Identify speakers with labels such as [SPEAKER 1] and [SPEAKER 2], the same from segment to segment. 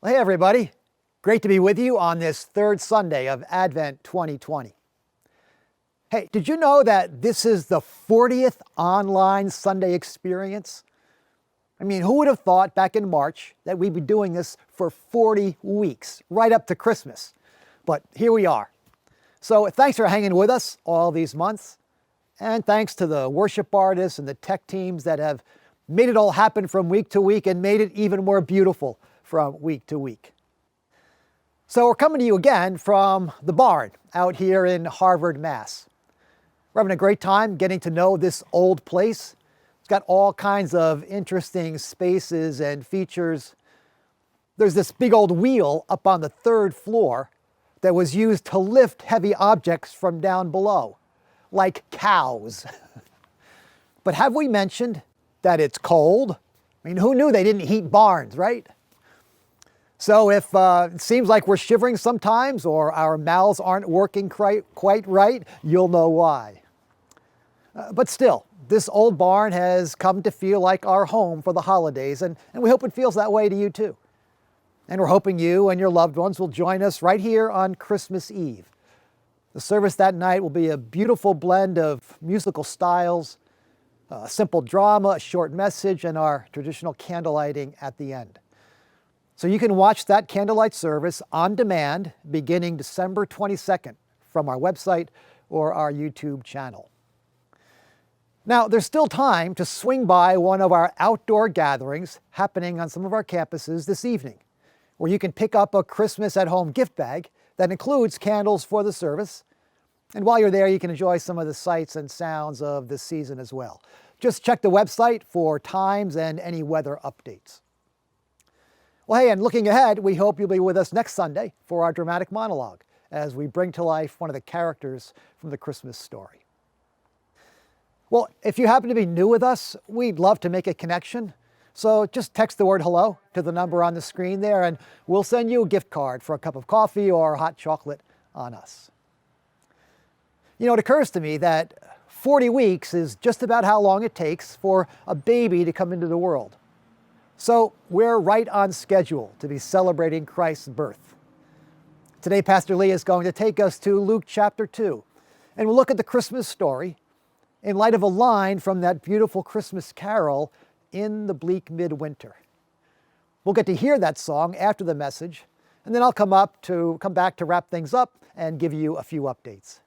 [SPEAKER 1] Well, hey everybody, great to be with you on this third Sunday of Advent 2020. Hey, did you know that this is the 40th online Sunday experience? I mean, who would have thought back in March that we'd be doing this for 40 weeks, right up to Christmas? But here we are. So thanks for hanging with us all these months. And thanks to the worship artists and the tech teams that have made it all happen from week to week and made it even more beautiful from week to week. So we're coming to you again from the barn out here in Harvard, Mass. We're having a great time getting to know this old place. It's got all kinds of interesting spaces and features. There's this big old wheel up on the third floor that was used to lift heavy objects from down below, like cows. But have we mentioned that it's cold? I mean, who knew they didn't heat barns, right? So if it seems like we're shivering sometimes or our mouths aren't working quite right, you'll know why. But still, this old barn has come to feel like our home for the holidays, and we hope it feels that way to you too. And we're hoping you and your loved ones will join us right here on Christmas Eve. The service that night will be a beautiful blend of musical styles, a simple drama, a short message, and our traditional candlelighting at the end. So you can watch that candlelight service on demand beginning December 22nd from our website or our YouTube channel. Now, there's still time to swing by one of our outdoor gatherings happening on some of our campuses this evening, where you can pick up a Christmas at home gift bag that includes candles for the service. And while you're there, you can enjoy some of the sights and sounds of the season as well. Just check the website for times and any weather updates. Well, hey, and looking ahead, we hope you'll be with us next Sunday for our dramatic monologue as we bring to life one of the characters from the Christmas story. Well, if you happen to be new with us, we'd love to make a connection. So just text the word hello to the number on the screen there, and we'll send you a gift card for a cup of coffee or hot chocolate on us. You know, it occurs to me that 40 weeks is just about how long it takes for a baby to come into the world. So we're right on schedule to be celebrating Christ's birth. Today, Pastor Lee is going to take us to Luke chapter 2, and we'll look at the Christmas story in light of a line from that beautiful Christmas carol, In the Bleak Mid-Winter. We'll get to hear that song after the message, and then I'll come back to wrap things up and give you a few updates.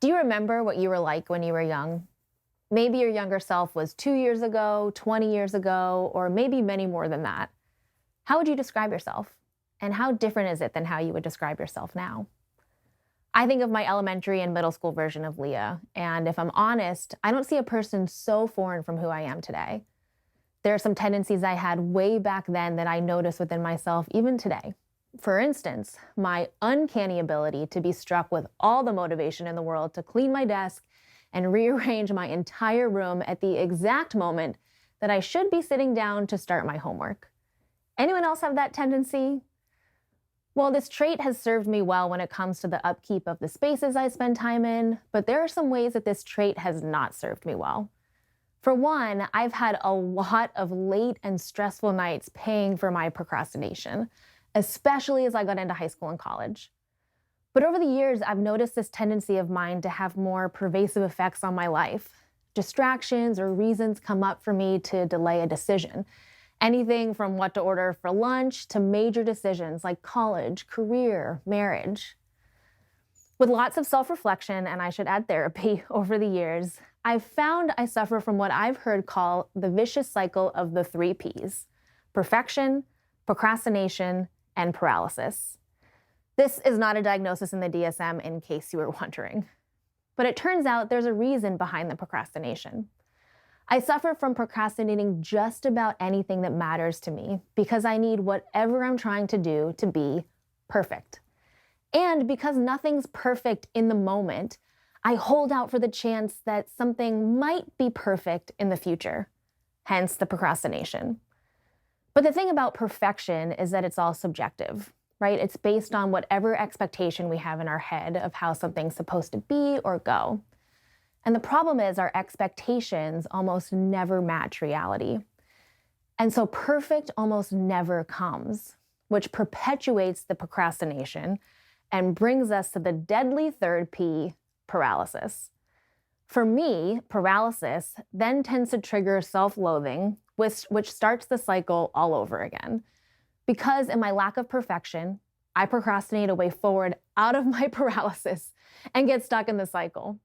[SPEAKER 2] Do you remember what you were like when you were young? Maybe your younger self was 2 years ago, 20 years ago, or maybe many more than that. How would you describe yourself? And how different is it than how you would describe yourself now? I think of my elementary and middle school version of Leah, and if I'm honest, I don't see a person so foreign from who I am today. There are some tendencies I had way back then that I notice within myself even today. For instance, my uncanny ability to be struck with all the motivation in the world to clean my desk and rearrange my entire room at the exact moment that I should be sitting down to start my homework. Anyone else have that tendency? Well, this trait has served me well when it comes to the upkeep of the spaces I spend time in, but there are some ways that this trait has not served me well. For one, I've had a lot of late and stressful nights paying for my procrastination, especially as I got into high school and college. But over the years, I've noticed this tendency of mine to have more pervasive effects on my life. Distractions or reasons come up for me to delay a decision. Anything from what to order for lunch to major decisions like college, career, marriage. With lots of self-reflection, and I should add therapy, over the years, I've found I suffer from what I've heard called the vicious cycle of the 3 Ps: perfection, procrastination, and paralysis. This is not a diagnosis in the DSM, in case you were wondering. But it turns out there's a reason behind the procrastination. I suffer from procrastinating just about anything that matters to me because I need whatever I'm trying to do to be perfect. And because nothing's perfect in the moment, I hold out for the chance that something might be perfect in the future, hence the procrastination. But the thing about perfection is that it's all subjective, right? It's based on whatever expectation we have in our head of how something's supposed to be or go. And the problem is our expectations almost never match reality. And so perfect almost never comes, which perpetuates the procrastination and brings us to the deadly 3rd P, paralysis. For me, paralysis then tends to trigger self-loathing, which starts the cycle all over again. Because in my lack of perfection, I procrastinate a way forward out of my paralysis and get stuck in the cycle.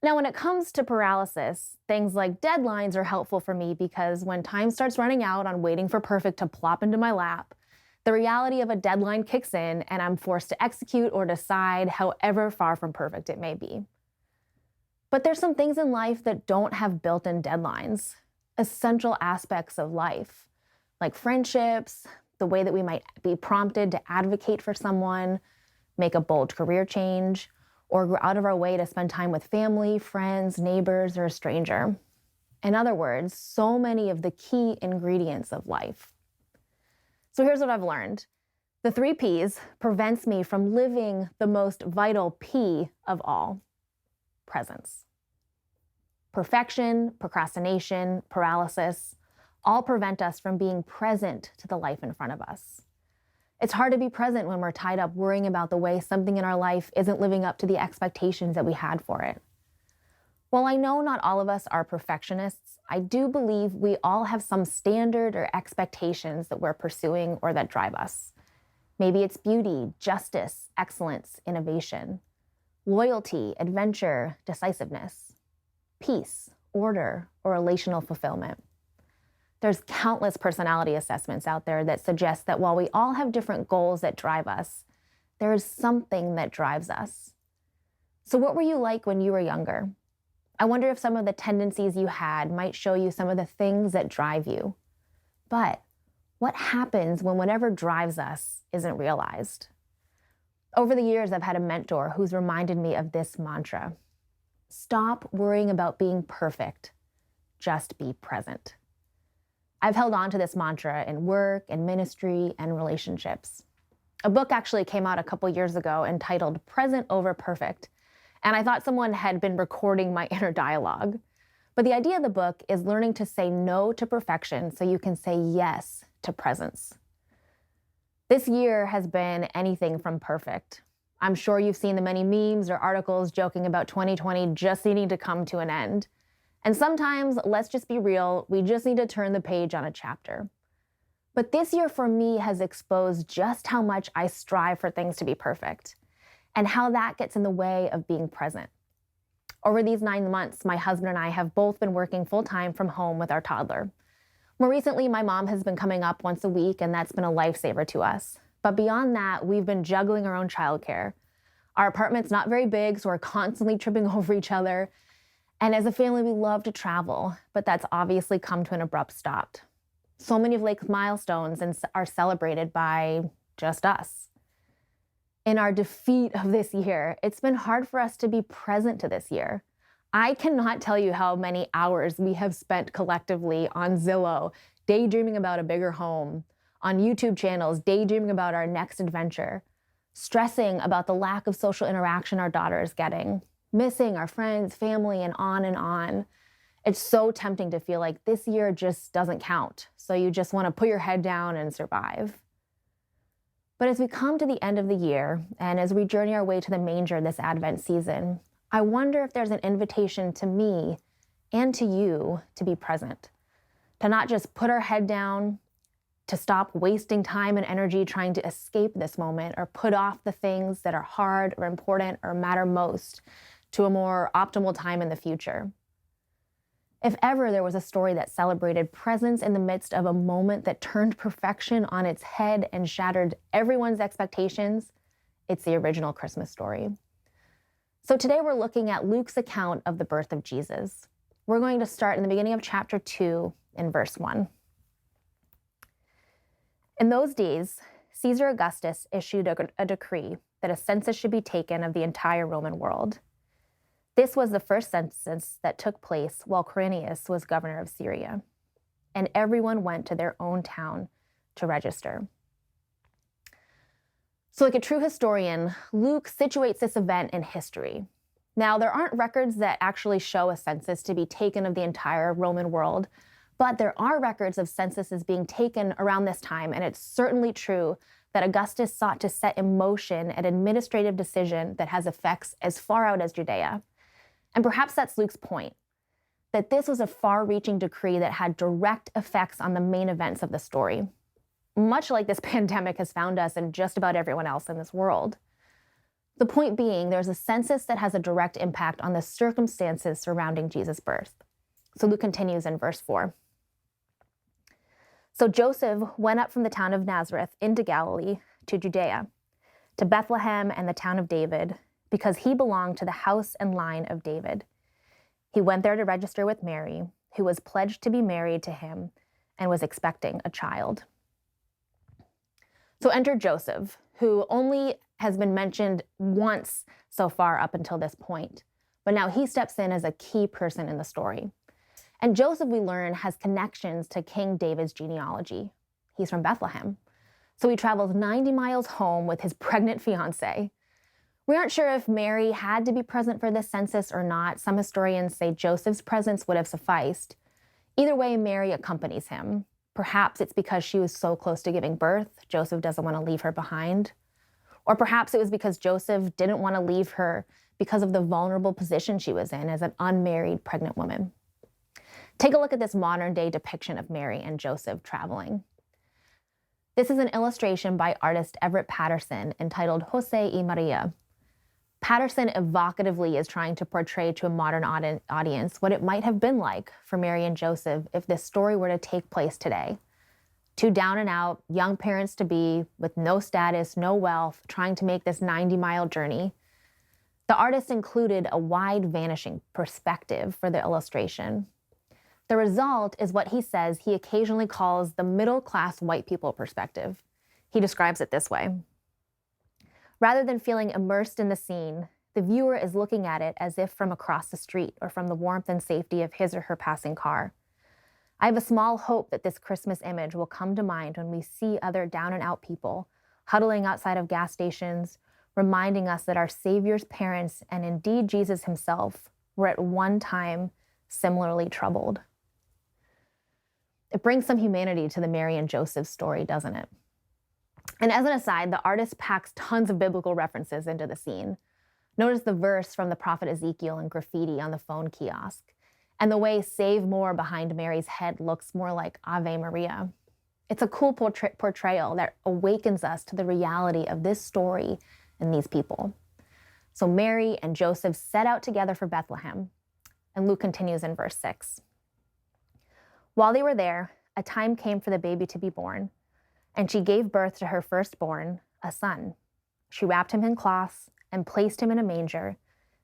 [SPEAKER 2] Now, when it comes to paralysis, things like deadlines are helpful for me because when time starts running out on waiting for perfect to plop into my lap, the reality of a deadline kicks in and I'm forced to execute or decide however far from perfect it may be. But there's some things in life that don't have built-in deadlines, essential aspects of life, like friendships, the way that we might be prompted to advocate for someone, make a bold career change, or go out of our way to spend time with family, friends, neighbors, or a stranger. In other words, so many of the key ingredients of life. So here's what I've learned. The 3 Ps prevents me from living the most vital P of all: presence. Perfection, procrastination, paralysis all prevent us from being present to the life in front of us. It's hard to be present when we're tied up worrying about the way something in our life isn't living up to the expectations that we had for it. While I know not all of us are perfectionists, I do believe we all have some standard or expectations that we're pursuing or that drive us. Maybe it's beauty, justice, excellence, innovation, loyalty, adventure, decisiveness, peace, order, or relational fulfillment. There's countless personality assessments out there that suggest that while we all have different goals that drive us, there is something that drives us. So what were you like when you were younger? I wonder if some of the tendencies you had might show you some of the things that drive you. But what happens when whatever drives us isn't realized? Over the years, I've had a mentor who's reminded me of this mantra: stop worrying about being perfect, just be present. I've held on to this mantra in work and ministry and relationships. A book actually came out a couple years ago entitled Present Over Perfect, and I thought someone had been recording my inner dialogue. But the idea of the book is learning to say no to perfection so you can say yes to presence. This year has been anything from perfect. I'm sure you've seen the many memes or articles joking about 2020 just needing to come to an end. And sometimes, let's just be real, we just need to turn the page on a chapter. But this year for me has exposed just how much I strive for things to be perfect. and how that gets in the way of being present. Over these 9 months, my husband and I have both been working full-time from home with our toddler. More recently, my mom has been coming up once a week, and that's been a lifesaver to us. But beyond that, we've been juggling our own childcare. Our apartment's not very big, so we're constantly tripping over each other. And as a family, we love to travel, but that's obviously come to an abrupt stop. So many of Lake's milestones are celebrated by just us. In our defeat of this year, it's been hard for us to be present to this year. I cannot tell you how many hours we have spent collectively on Zillow, daydreaming about a bigger home, on YouTube channels, daydreaming about our next adventure, stressing about the lack of social interaction our daughter is getting, missing our friends, family, and on and on. It's so tempting to feel like this year just doesn't count, so you just want to put your head down and survive. But as we come to the end of the year, and as we journey our way to the manger this Advent season, I wonder if there's an invitation to me and to you to be present, to not just put our head down, to stop wasting time and energy trying to escape this moment or put off the things that are hard or important or matter most to a more optimal time in the future. If ever there was a story that celebrated presence in the midst of a moment that turned perfection on its head and shattered everyone's expectations, it's the original Christmas story. So today we're looking at Luke's account of the birth of Jesus. We're going to start in the beginning of chapter 2 in verse 1. In those days, Caesar Augustus issued a decree that a census should be taken of the entire Roman world. This was the first census that took place while Quirinius was governor of Syria, and everyone went to their own town to register. So like a true historian, Luke situates this event in history. Now, there aren't records that actually show a census to be taken of the entire Roman world, but there are records of censuses being taken around this time, and it's certainly true that Augustus sought to set in motion an administrative decision that has effects as far out as Judea. And perhaps that's Luke's point, that this was a far-reaching decree that had direct effects on the main events of the story, much like this pandemic has found us and just about everyone else in this world. The point being, there's a census that has a direct impact on the circumstances surrounding Jesus' birth. So Luke continues in verse 4. So Joseph went up from the town of Nazareth into Galilee to Judea, to Bethlehem and the town of David, because he belonged to the house and line of David. He went there to register with Mary, who was pledged to be married to him and was expecting a child. So enter Joseph, who only has been mentioned once so far up until this point, but now he steps in as a key person in the story. And Joseph, we learn, has connections to King David's genealogy. He's from Bethlehem. So he travels 90 miles home with his pregnant fiancée. We aren't sure if Mary had to be present for this census or not. Some historians say Joseph's presence would have sufficed. Either way, Mary accompanies him. Perhaps it's because she was so close to giving birth, Joseph doesn't want to leave her behind. Or perhaps it was because Joseph didn't want to leave her because of the vulnerable position she was in as an unmarried pregnant woman. Take a look at this modern-day depiction of Mary and Joseph traveling. This is an illustration by artist Everett Patterson entitled Jose y Maria. Patterson evocatively is trying to portray to a modern audience what it might have been like for Mary and Joseph if this story were to take place today. Two down-and-out young parents-to-be with no status, no wealth, trying to make this 90-mile journey. The artist included a wide vanishing perspective for the illustration. The result is what he says he occasionally calls the middle-class white people perspective. He describes it this way. Rather than feeling immersed in the scene, the viewer is looking at it as if from across the street or from the warmth and safety of his or her passing car. I have a small hope that this Christmas image will come to mind when we see other down-and-out people huddling outside of gas stations, reminding us that our Savior's parents, and indeed Jesus himself, were at one time similarly troubled. It brings some humanity to the Mary and Joseph story, doesn't it? And as an aside, the artist packs tons of biblical references into the scene. Notice the verse from the prophet Ezekiel in graffiti on the phone kiosk, and the way "Save More" behind Mary's head looks more like Ave Maria. It's a cool portrayal that awakens us to the reality of this story and these people. So Mary and Joseph set out together for Bethlehem. And Luke continues in verse 6. While they were there, a time came for the baby to be born, and she gave birth to her firstborn, a son. She wrapped him in cloths and placed him in a manger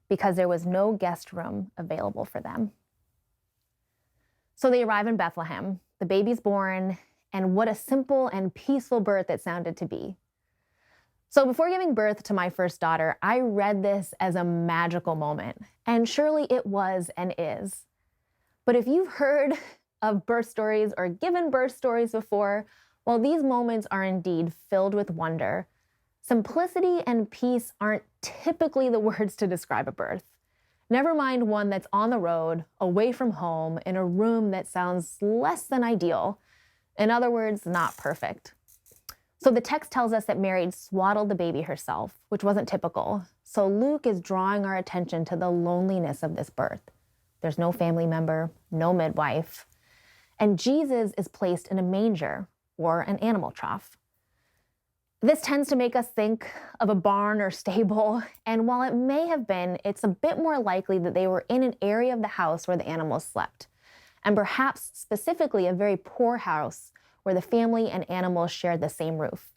[SPEAKER 2] because there was no guest room available for them. So they arrive in Bethlehem. The baby's born, and what a simple and peaceful birth it sounded to be. So before giving birth to my first daughter, I read this as a magical moment, and surely it was and is. But if you've heard of birth stories or given birth stories before, while these moments are indeed filled with wonder, simplicity and peace aren't typically the words to describe a birth. Never mind one that's on the road, away from home, in a room that sounds less than ideal. In other words, not perfect. So the text tells us that Mary swaddled the baby herself, which wasn't typical. So Luke is drawing our attention to the loneliness of this birth. There's no family member, no midwife. And Jesus is placed in a manger, or an animal trough. This tends to make us think of a barn or stable, and while it may have been, it's a bit more likely that they were in an area of the house where the animals slept, and perhaps specifically a very poor house where the family and animals shared the same roof.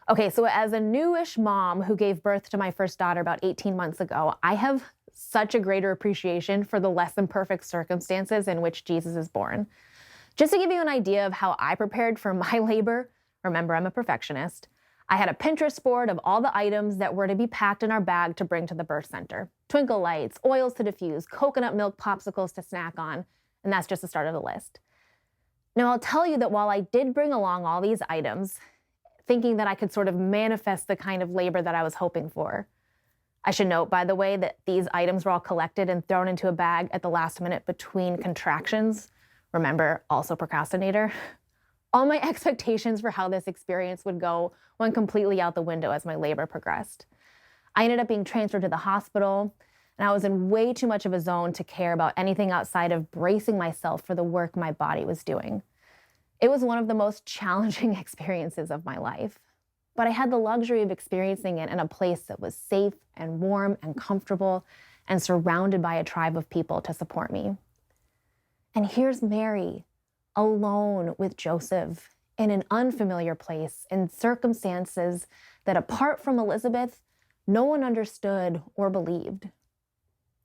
[SPEAKER 2] Okay, so as a newish mom who gave birth to my first daughter about 18 months ago, I have such a greater appreciation for the less than perfect circumstances in which Jesus is born. Just to give you an idea of how I prepared for my labor, remember I'm a perfectionist, I had a Pinterest board of all the items that were to be packed in our bag to bring to the birth center. Twinkle lights, oils to diffuse, coconut milk popsicles to snack on, and that's just the start of the list. Now, I'll tell you that while I did bring along all these items, thinking that I could sort of manifest the kind of labor that I was hoping for, I should note, by the way, that these items were all collected and thrown into a bag at the last minute between contractions. Remember, also procrastinator. All my expectations for how this experience would go went completely out the window as my labor progressed. I ended up being transferred to the hospital, and I was in way too much of a zone to care about anything outside of bracing myself for the work my body was doing. It was one of the most challenging experiences of my life, but I had the luxury of experiencing it in a place that was safe and warm and comfortable and surrounded by a tribe of people to support me. And here's Mary, alone with Joseph in an unfamiliar place, in circumstances that, apart from Elizabeth, no one understood or believed.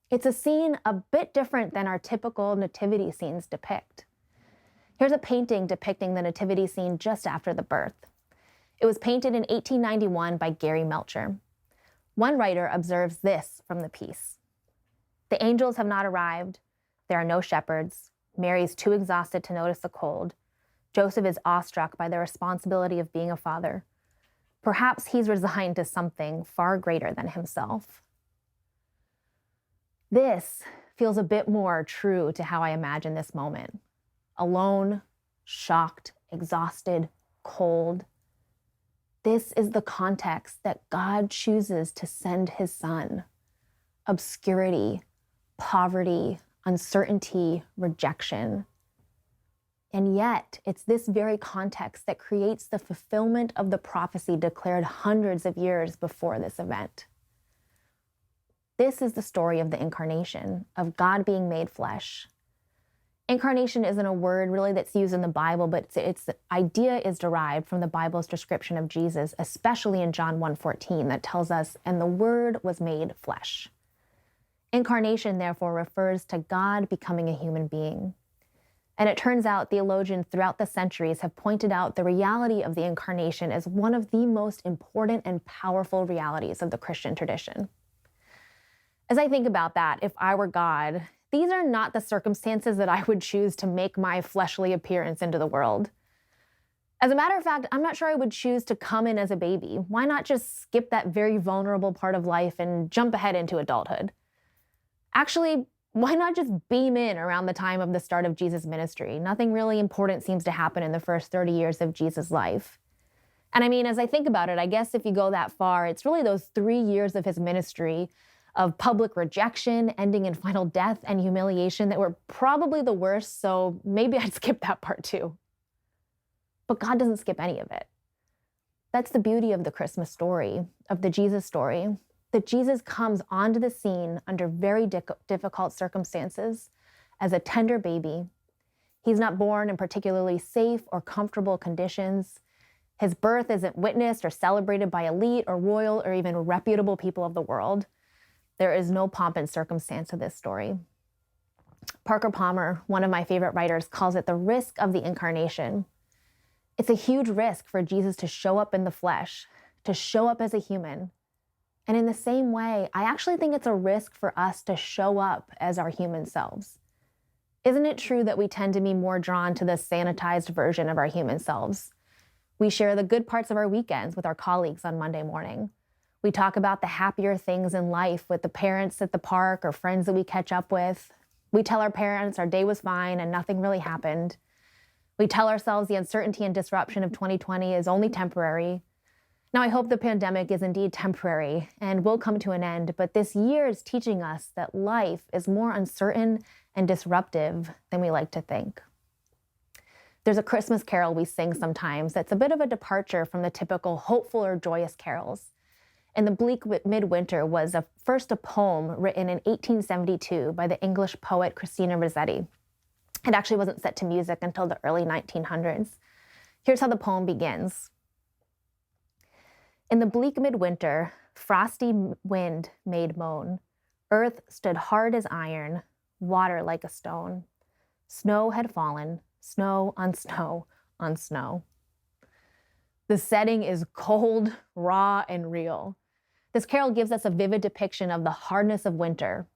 [SPEAKER 2] It's a scene a bit different than our typical nativity scenes depict. Here's a painting depicting the nativity scene just after the birth. It was painted in 1891 by Gary Melcher. One writer observes this from the piece. The angels have not arrived. There are no shepherds. Mary's too exhausted to notice the cold. Joseph is awestruck by the responsibility of being a father. Perhaps he's resigned to something far greater than himself. This feels a bit more true to how I imagine this moment. Alone, shocked, exhausted, cold. This is the context that God chooses to send his son. Obscurity, poverty, uncertainty, rejection. And yet, it's this very context that creates the fulfillment of the prophecy declared hundreds of years before this event. This is the story of the Incarnation, of God being made flesh. Incarnation isn't a word really that's used in the Bible, but its idea is derived from the Bible's description of Jesus, especially in John 1:14, that tells us, "And the Word was made flesh." Incarnation, therefore, refers to God becoming a human being. And it turns out theologians throughout the centuries have pointed out the reality of the Incarnation as one of the most important and powerful realities of the Christian tradition. As I think about that, if I were God, these are not the circumstances that I would choose to make my fleshly appearance into the world. As a matter of fact, I'm not sure I would choose to come in as a baby. Why not just skip that very vulnerable part of life and jump ahead into adulthood? Actually, why not just beam in around the time of the start of Jesus' ministry? Nothing really important seems to happen in the first 30 years of Jesus' life. And I mean, as I think about it, I guess if you go that far, it's really those 3 years of his ministry of public rejection, ending in final death and humiliation that were probably the worst, so maybe I'd skip that part too. But God doesn't skip any of it. That's the beauty of the Christmas story, of the Jesus story. that Jesus comes onto the scene under very difficult circumstances as a tender baby. He's not born in particularly safe or comfortable conditions. His birth isn't witnessed or celebrated by elite or royal or even reputable people of the world. There is no pomp and circumstance to this story. Parker Palmer, one of my favorite writers, calls it the risk of the incarnation. It's a huge risk for Jesus to show up in the flesh, to show up as a human. And in the same way, I actually think it's a risk for us to show up as our human selves. Isn't it true that we tend to be more drawn to the sanitized version of our human selves? We share the good parts of our weekends with our colleagues on Monday morning. We talk about the happier things in life with the parents at the park or friends that we catch up with. We tell our parents our day was fine and nothing really happened. We tell ourselves the uncertainty and disruption of 2020 is only temporary. Now, I hope the pandemic is indeed temporary and will come to an end, but this year is teaching us that life is more uncertain and disruptive than we like to think. There's a Christmas carol we sing sometimes that's a bit of a departure from the typical hopeful or joyous carols. And the Bleak Mid-Winter was first a poem written in 1872 by the English poet Christina Rossetti. It actually wasn't set to music until the early 1900s. Here's how the poem begins. In the bleak midwinter, frosty wind made moan. Earth stood hard as iron, water like a stone. Snow had fallen, snow on snow on snow. The setting is cold, raw, and real. This carol gives us a vivid depiction of the hardness of winter.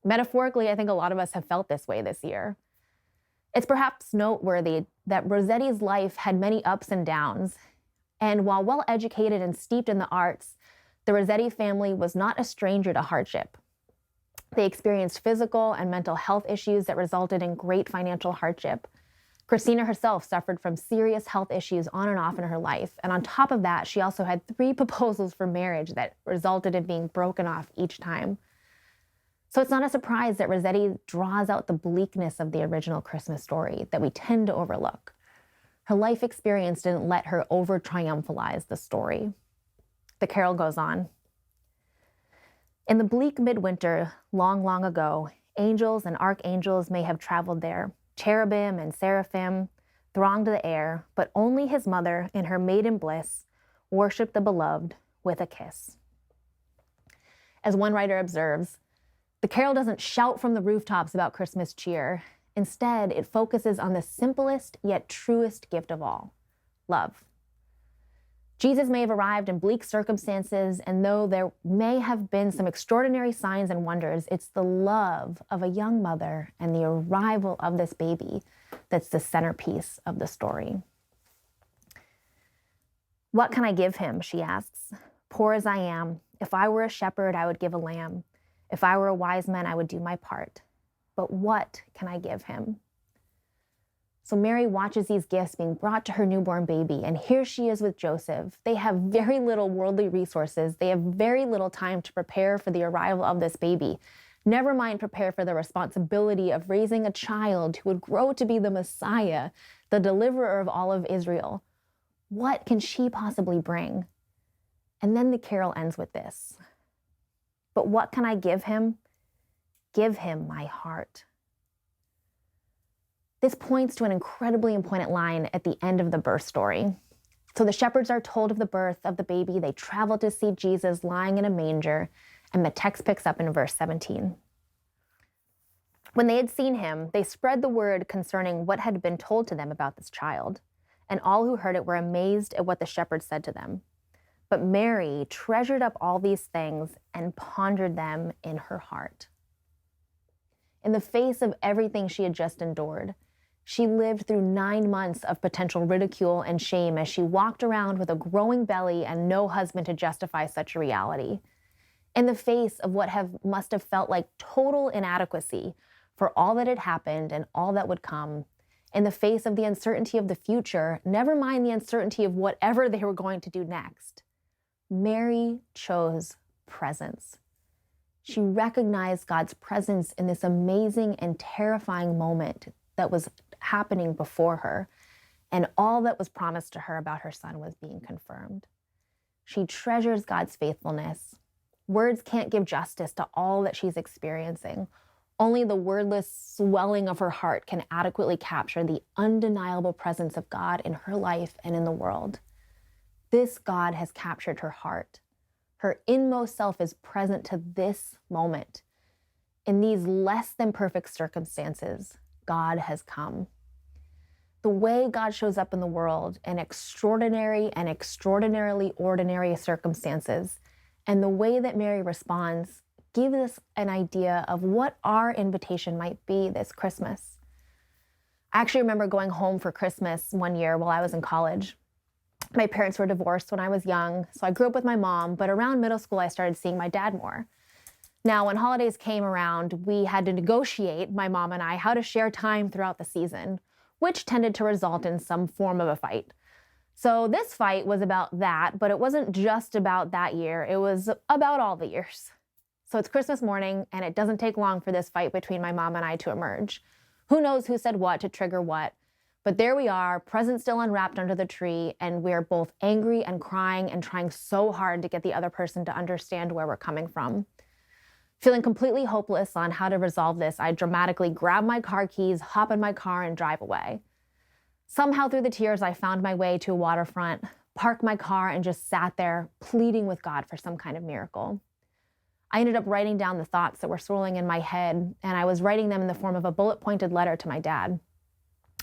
[SPEAKER 2] Metaphorically, I think a lot of us have felt this way this year. It's perhaps noteworthy that Rossetti's life had many ups and downs. And while well-educated and steeped in the arts, the Rossetti family was not a stranger to hardship. They experienced physical and mental health issues that resulted in great financial hardship. Christina herself suffered from serious health issues on and off in her life. And on top of that, she also had 3 proposals for marriage that resulted in being broken off each time. So it's not a surprise that Rossetti draws out the bleakness of the original Christmas story that we tend to overlook. Her life experience didn't let her over-triumphalize the story. The carol goes on. In the bleak midwinter, long, long ago, angels and archangels may have traveled there. Cherubim and seraphim thronged the air, but only his mother, in her maiden bliss, worshipped the beloved with a kiss. As one writer observes, the carol doesn't shout from the rooftops about Christmas cheer. Instead, it focuses on the simplest yet truest gift of all, love. Jesus may have arrived in bleak circumstances, and though there may have been some extraordinary signs and wonders, it's the love of a young mother and the arrival of this baby that's the centerpiece of the story. What can I give him, she asks. Poor as I am, if I were a shepherd, I would give a lamb. If I were a wise man, I would do my part. But what can I give him? So Mary watches these gifts being brought to her newborn baby, and here she is with Joseph. They have very little worldly resources. They have very little time to prepare for the arrival of this baby. Never mind prepare for the responsibility of raising a child who would grow to be the Messiah, the deliverer of all of Israel. What can she possibly bring? And then the carol ends with this. But what can I give him? Give him my heart. This points to an incredibly important line at the end of the birth story. So the shepherds are told of the birth of the baby. They travel to see Jesus lying in a manger, and the text picks up in verse 17. When they had seen him, they spread the word concerning what had been told to them about this child, and all who heard it were amazed at what the shepherds said to them. But Mary treasured up all these things and pondered them in her heart. In the face of everything she had just endured, she lived through 9 months of potential ridicule and shame as she walked around with a growing belly and no husband to justify such a reality. In the face of what must have felt like total inadequacy for all that had happened and all that would come, in the face of the uncertainty of the future, never mind the uncertainty of whatever they were going to do next, Mary chose presence. She recognized God's presence in this amazing and terrifying moment that was happening before her, and all that was promised to her about her son was being confirmed. She treasures God's faithfulness. Words can't give justice to all that she's experiencing. Only the wordless swelling of her heart can adequately capture the undeniable presence of God in her life and in the world. This God has captured her heart. Her inmost self is present to this moment. In these less than perfect circumstances, God has come. The way God shows up in the world in extraordinary and extraordinarily ordinary circumstances, and the way that Mary responds, gives us an idea of what our invitation might be this Christmas. I actually remember going home for Christmas one year while I was in college. My parents were divorced when I was young, so I grew up with my mom, but around middle school, I started seeing my dad more. Now, when holidays came around, we had to negotiate, my mom and I, how to share time throughout the season, which tended to result in some form of a fight. So this fight was about that, but it wasn't just about that year. It was about all the years. So it's Christmas morning, and it doesn't take long for this fight between my mom and I to emerge. Who knows who said what to trigger what? But there we are, presents still unwrapped under the tree, and we're both angry and crying and trying so hard to get the other person to understand where we're coming from. Feeling completely hopeless on how to resolve this, I dramatically grab my car keys, hop in my car, and drive away. Somehow through the tears, I found my way to a waterfront, parked my car, and just sat there pleading with God for some kind of miracle. I ended up writing down the thoughts that were swirling in my head, and I was writing them in the form of a bullet-pointed letter to my dad.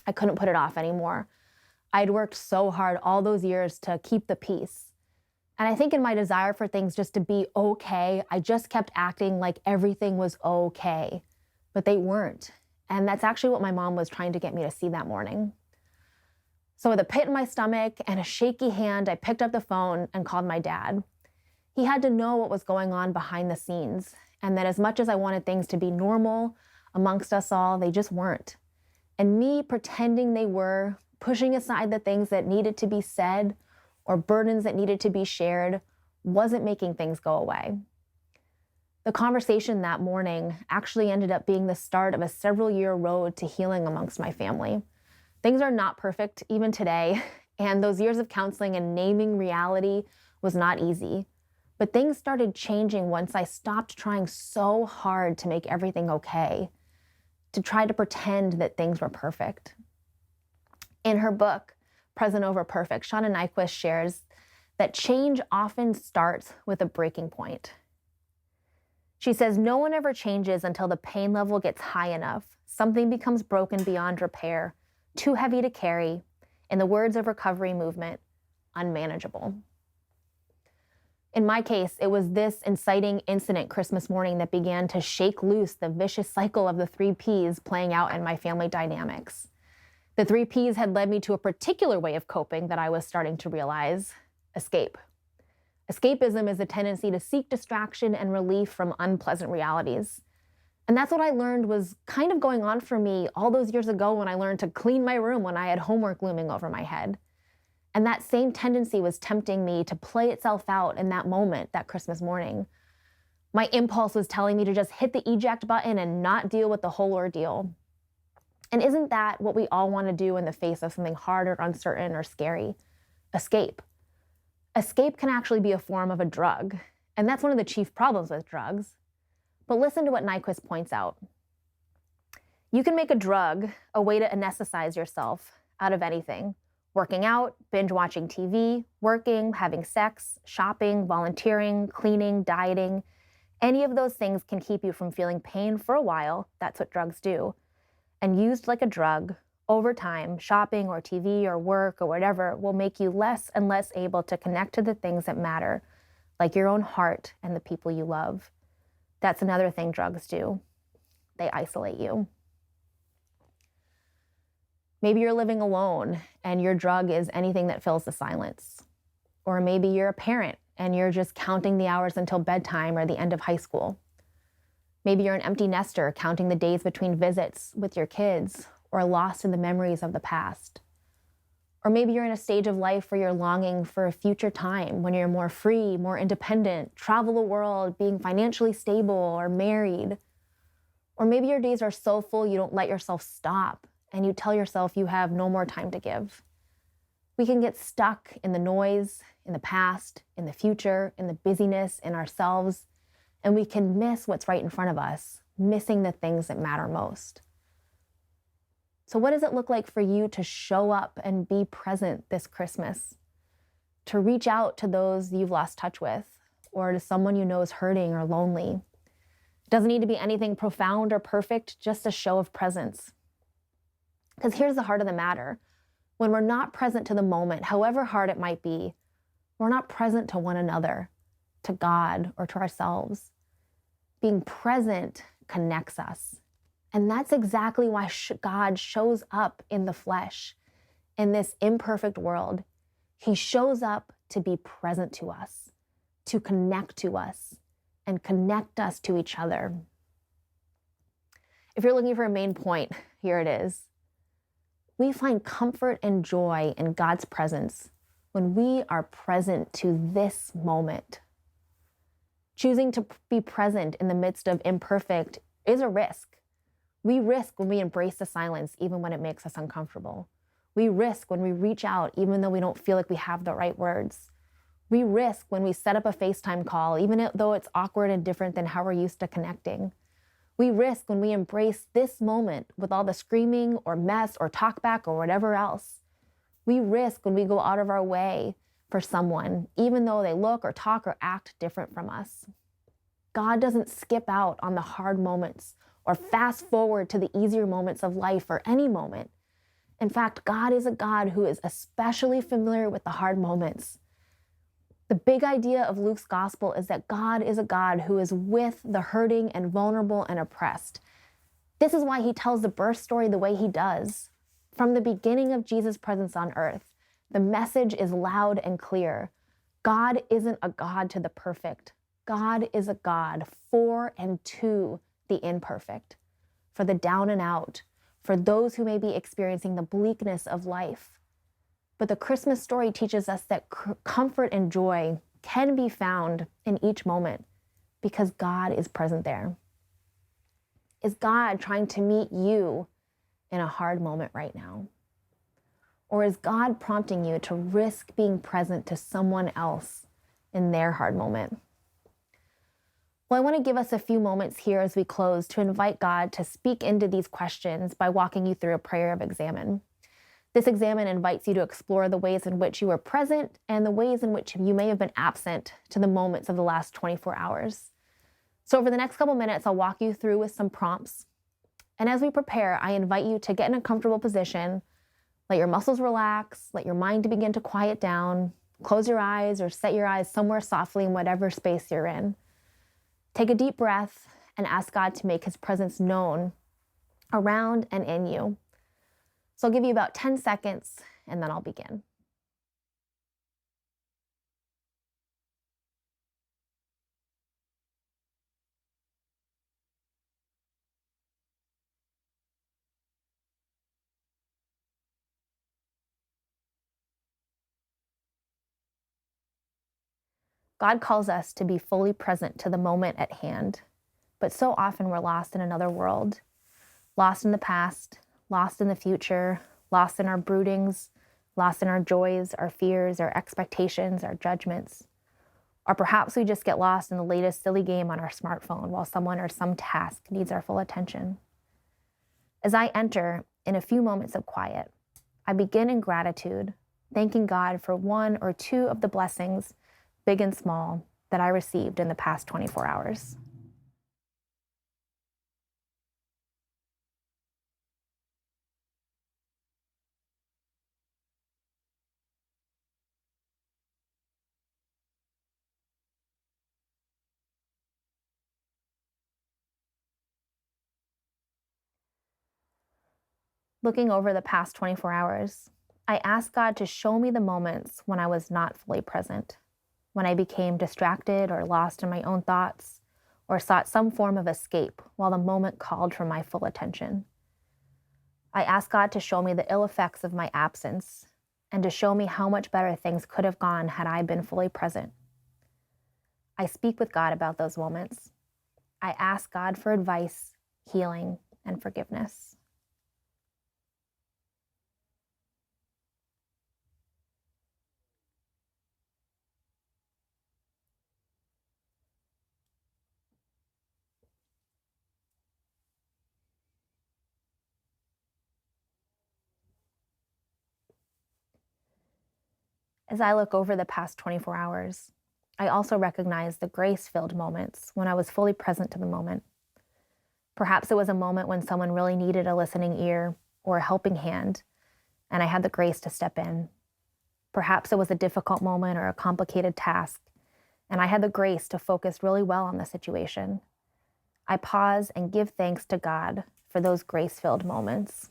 [SPEAKER 2] I couldn't put it off anymore. I'd worked so hard all those years to keep the peace. And I think in my desire for things just to be okay, I just kept acting like everything was okay. But they weren't. And that's actually what my mom was trying to get me to see that morning. So with a pit in my stomach and a shaky hand, I picked up the phone and called my dad. He had to know what was going on behind the scenes, and that as much as I wanted things to be normal amongst us all, they just weren't. And me pretending they were, pushing aside the things that needed to be said or burdens that needed to be shared, wasn't making things go away. The conversation that morning actually ended up being the start of a several-year road to healing amongst my family. Things are not perfect even today, and those years of counseling and naming reality was not easy. But things started changing once I stopped trying so hard to make everything okay, to try to pretend that things were perfect. In her book, Present Over Perfect, Shauna Nyquist shares that change often starts with a breaking point. She says, no one ever changes until the pain level gets high enough. Something becomes broken beyond repair, too heavy to carry. In the words of recovery movement, unmanageable. In my case, it was this inciting incident Christmas morning that began to shake loose the vicious cycle of the 3 Ps playing out in my family dynamics. The 3 Ps had led me to a particular way of coping that I was starting to realize: escape. Escapism is the tendency to seek distraction and relief from unpleasant realities. And that's what I learned was kind of going on for me all those years ago when I learned to clean my room when I had homework looming over my head. And that same tendency was tempting me to play itself out in that moment, that Christmas morning. My impulse was telling me to just hit the eject button and not deal with the whole ordeal. And isn't that what we all want to do in the face of something hard or uncertain or scary? Escape. Escape can actually be a form of a drug, and that's one of the chief problems with drugs. But listen to what Nyquist points out. You can make a drug a way to anesthetize yourself out of anything. Working out, binge watching TV, working, having sex, shopping, volunteering, cleaning, dieting. Any of those things can keep you from feeling pain for a while. That's what drugs do. And used like a drug, over time, shopping or TV or work or whatever will make you less and less able to connect to the things that matter, like your own heart and the people you love. That's another thing drugs do. They isolate you. Maybe you're living alone and your drug is anything that fills the silence. Or maybe you're a parent and you're just counting the hours until bedtime or the end of high school. Maybe you're an empty nester counting the days between visits with your kids or lost in the memories of the past. Or maybe you're in a stage of life where you're longing for a future time when you're more free, more independent, travel the world, being financially stable or married. Or maybe your days are so full you don't let yourself stop and you tell yourself you have no more time to give. We can get stuck in the noise, in the past, in the future, in the busyness, in ourselves, and we can miss what's right in front of us, missing the things that matter most. So what does it look like for you to show up and be present this Christmas? To reach out to those you've lost touch with, or to someone you know is hurting or lonely. It doesn't need to be anything profound or perfect, just a show of presence. Because here's the heart of the matter. When we're not present to the moment, however hard it might be, we're not present to one another, to God, or to ourselves. Being present connects us. And that's exactly why God shows up in the flesh, in this imperfect world. He shows up to be present to us, to connect to us, and connect us to each other. If you're looking for a main point, here it is. We find comfort and joy in God's presence when we are present to this moment. Choosing to be present in the midst of imperfect is a risk. We risk when we embrace the silence, even when it makes us uncomfortable. We risk when we reach out, even though we don't feel like we have the right words. We risk when we set up a FaceTime call, even though it's awkward and different than how we're used to connecting. We risk when we embrace this moment with all the screaming or mess or talkback or whatever else. We risk when we go out of our way for someone, even though they look or talk or act different from us. God doesn't skip out on the hard moments or fast forward to the easier moments of life or any moment. In fact, God is a God who is especially familiar with the hard moments. The big idea of Luke's gospel is that God is a God who is with the hurting and vulnerable and oppressed. This is why he tells the birth story the way he does. From the beginning of Jesus' presence on earth, the message is loud and clear. God isn't a God to the perfect. God is a God for and to the imperfect, for the down and out, for those who may be experiencing the bleakness of life. But the Christmas story teaches us that comfort and joy can be found in each moment because God is present there. Is God trying to meet you in a hard moment right now? Or is God prompting you to risk being present to someone else in their hard moment? Well, I want to give us a few moments here as we close to invite God to speak into these questions by walking you through a prayer of examine. This examine invites you to explore the ways in which you were present and the ways in which you may have been absent to the moments of the last 24 hours. So over the next couple minutes, I'll walk you through with some prompts. And as we prepare, I invite you to get in a comfortable position, let your muscles relax, let your mind begin to quiet down, close your eyes or set your eyes somewhere softly in whatever space you're in. Take a deep breath and ask God to make his presence known around and in you. So I'll give you about 10 seconds and then I'll begin. God calls us to be fully present to the moment at hand, but so often we're lost in another world, lost in the past, lost in the future, lost in our broodings, lost in our joys, our fears, our expectations, our judgments. Or perhaps we just get lost in the latest silly game on our smartphone while someone or some task needs our full attention. As I enter in a few moments of quiet, I begin in gratitude, thanking God for one or two of the blessings, big and small, that I received in the past 24 hours. Looking over the past 24 hours, I asked God to show me the moments when I was not fully present, when I became distracted or lost in my own thoughts, or sought some form of escape while the moment called for my full attention. I asked God to show me the ill effects of my absence and to show me how much better things could have gone had I been fully present. I speak with God about those moments. I ask God for advice, healing, and forgiveness. As I look over the past 24 hours, I also recognize the grace-filled moments when I was fully present to the moment. Perhaps it was a moment when someone really needed a listening ear or a helping hand, and I had the grace to step in. Perhaps it was a difficult moment or a complicated task, and I had the grace to focus really well on the situation. I pause and give thanks to God for those grace-filled moments.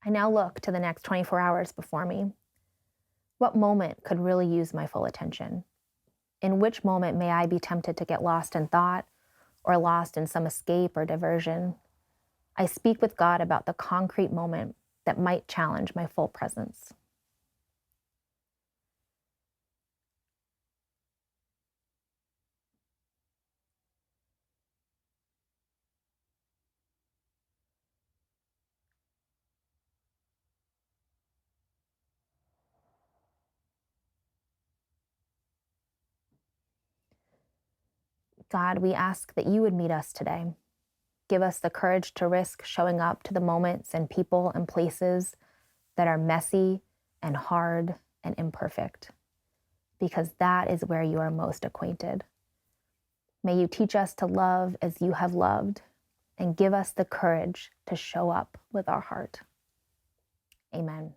[SPEAKER 2] I now look to the next 24 hours before me. What moment could really use my full attention? In which moment may I be tempted to get lost in thought or lost in some escape or diversion? I speak with God about the concrete moment that might challenge my full presence. God, we ask that you would meet us today. Give us the courage to risk showing up to the moments and people and places that are messy and hard and imperfect, because that is where you are most acquainted. May you teach us to love as you have loved and give us the courage to show up with our heart. Amen.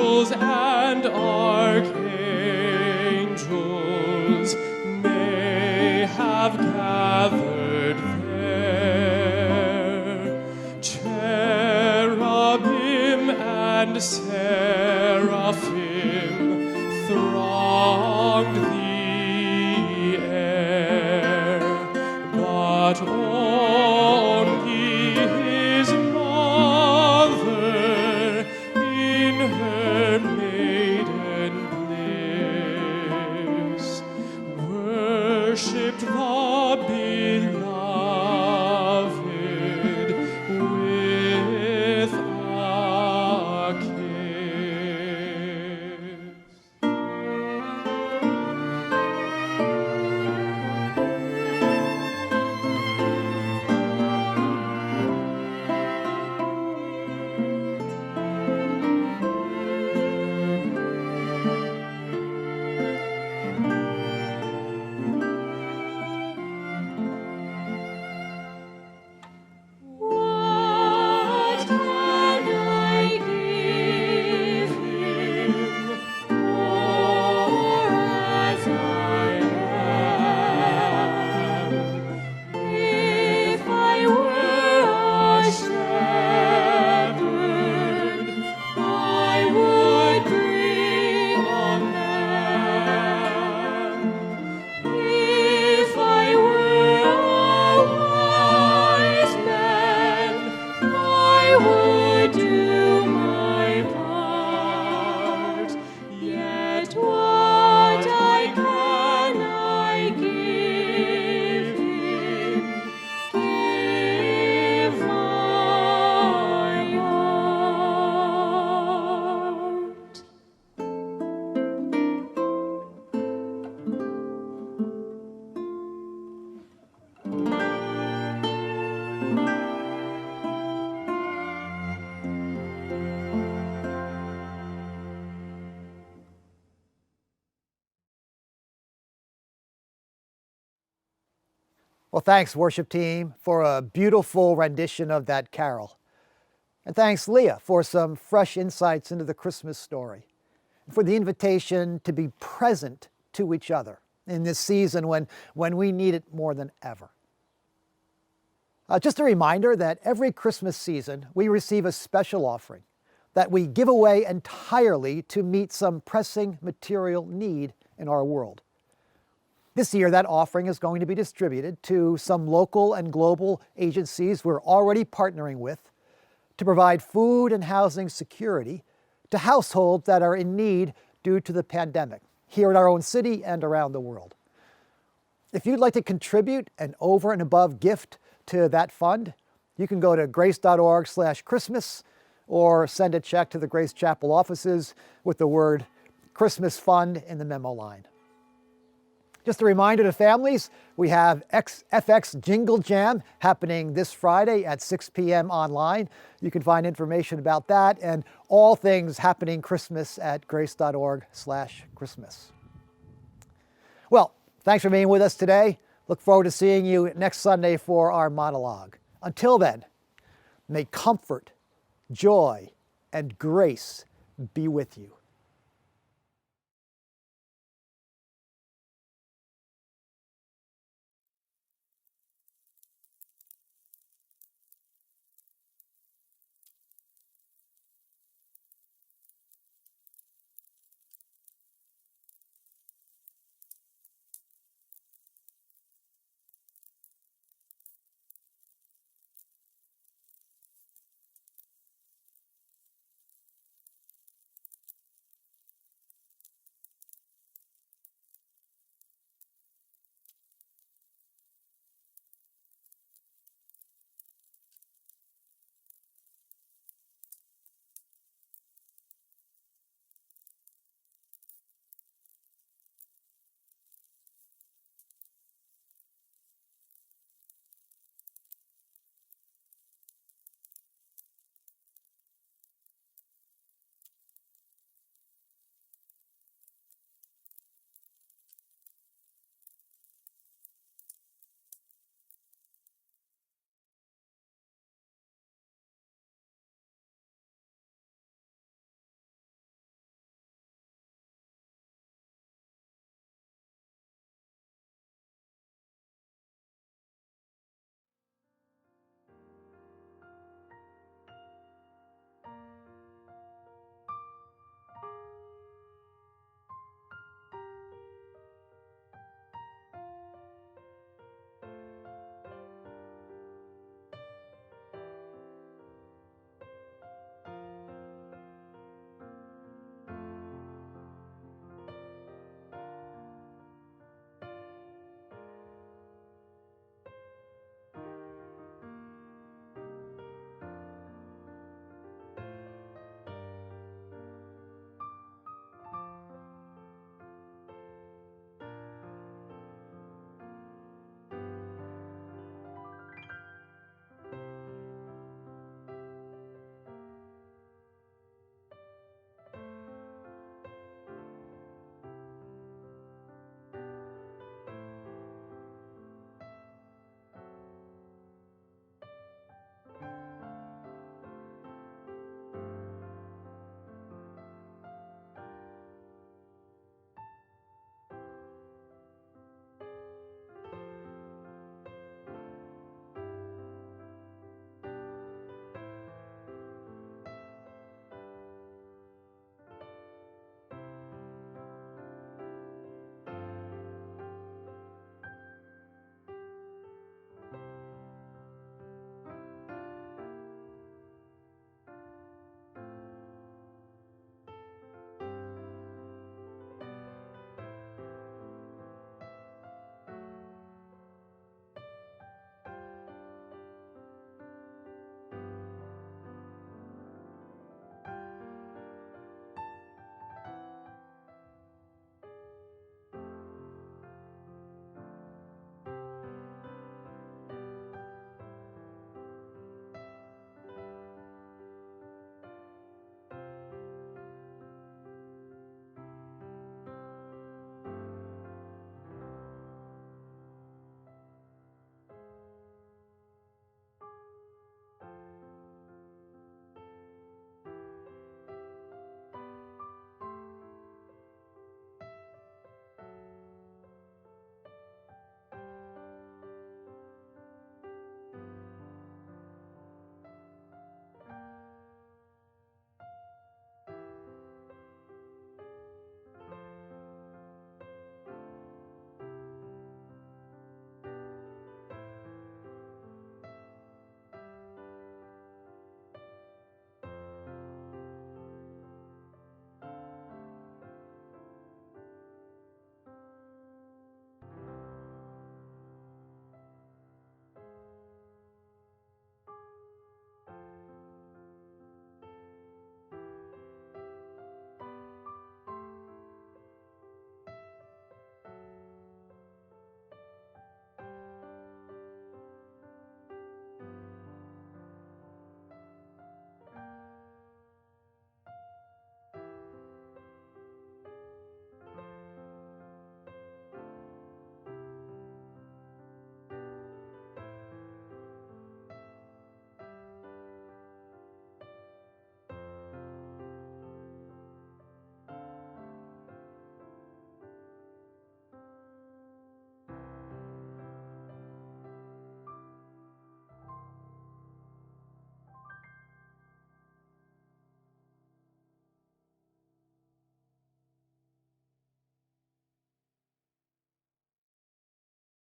[SPEAKER 3] angels and archangels may have gathered there. Cherubim and seraphim thronged the air, but only his mother in her maiden bliss worshipped the beloved with a kiss. What can I give him, poor as I am? If I were a shepherd, I would bring a lamb. If I were a wise man, I would do my part. Yet what I can I give him, give my heart.
[SPEAKER 1] Well, thanks, worship team, for a beautiful rendition of that carol. And thanks, Leah, for some fresh insights into the Christmas story, and for the invitation to be present to each other in this season when we need it more than ever. Just a reminder that every Christmas season we receive a special offering that we give away entirely to meet some pressing material need in our world. This year, that offering is going to be distributed to some local and global agencies we're already partnering with to provide food and housing security to households that are in need due to the pandemic here in our own city and around the world. If you'd like to contribute an over and above gift to that fund, you can go to grace.org/Christmas or send a check to the Grace Chapel offices with the word Christmas Fund in the memo line. Just a reminder to families, we have FX Jingle Jam happening this Friday at 6 p.m. online. You can find information about that and all things happening Christmas at grace.org/Christmas. Well, thanks for being with us today. Look forward to seeing you next Sunday for our monologue. Until then, may comfort, joy, and grace be with you.